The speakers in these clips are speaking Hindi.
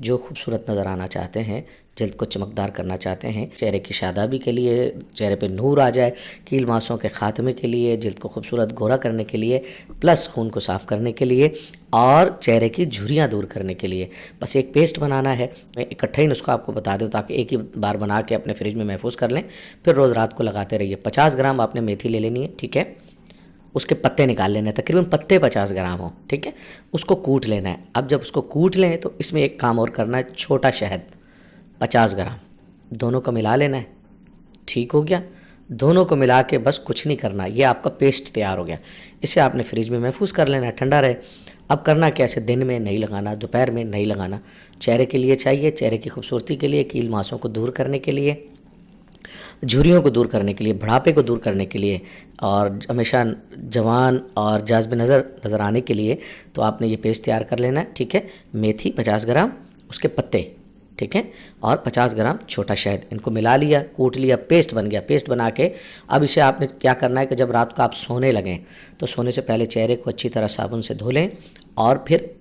जो खूबसूरत नज़र आना चाहते हैं, जल्द को चमकदार करना चाहते हैं, चेहरे की शादाबी के लिए, चेहरे पे नूर आ जाए, कील मांसों के ख़ात्मे के लिए, जल्द को खूबसूरत गोरा करने के लिए, प्लस खून को साफ़ करने के लिए और चेहरे की झुर्रियाँ दूर करने के लिए बस एक पेस्ट बनाना है। मैं इकट्ठा ही नुस्खा आपको बता दूं ताकि एक ही बार बना के अपने फ्रिज में महफूज कर लें, फिर रोज़ रात को लगाते रहिए। 50 ग्राम आपने मेथी ले लेनी है, ठीक है। उसके पत्ते निकाल लेने हैं, तकरीबन पत्ते 50 ग्राम हो, ठीक है। उसको कूट लेना है। अब जब उसको कूट लें तो इसमें एक काम और करना है, छोटा शहद 50 ग्राम, दोनों को मिला लेना है। ठीक हो गया। दोनों को मिला के बस कुछ नहीं करना, ये आपका पेस्ट तैयार हो गया। इसे आपने फ्रिज में महफूज कर लेना है, ठंडा रहे। अब करना कैसे, दिन में नहीं लगाना, दोपहर में नहीं लगाना। चेहरे के लिए चाहिए, चेहरे की खूबसूरती के लिए, कील मांसों को दूर करने के लिए, झुर्रियों को दूर करने के लिए, बुढ़ापे को दूर करने के लिए और हमेशा जवान और जाज़्ब नज़र आने के लिए तो आपने ये पेस्ट तैयार कर लेना है, ठीक है। मेथी 50 ग्राम, उसके पत्ते, ठीक है, और 50 ग्राम छोटा शहद, इनको मिला लिया, कूट लिया, पेस्ट बन गया। पेस्ट बना के अब इसे आपने क्या करना है कि जब रात को आप सोने लगें तो सोने से पहले चेहरे को अच्छी तरह साबुन से धो लें और फिर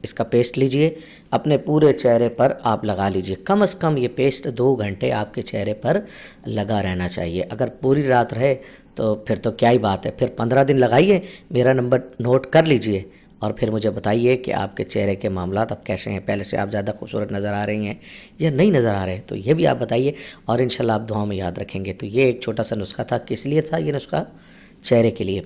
इसका पेस्ट लीजिए, अपने पूरे चेहरे पर आप लगा लीजिए। कम से कम ये पेस्ट 2 घंटे आपके चेहरे पर लगा रहना चाहिए। अगर पूरी रात रहे तो फिर तो क्या ही बात है, फिर 15 दिन लगाइए, मेरा नंबर नोट कर लीजिए और फिर मुझे बताइए कि आपके चेहरे के मामलात अब कैसे हैं। पहले से आप ज़्यादा खूबसूरत नज़र आ रही हैं या नहीं नज़र आ रहे हैं, तो ये भी आप बताइए और इंशाल्लाह आप दुआ में याद रखेंगे। तो ये एक छोटा सा नुस्खा था, किस लिए था ये नुस्खा? चेहरे के लिए।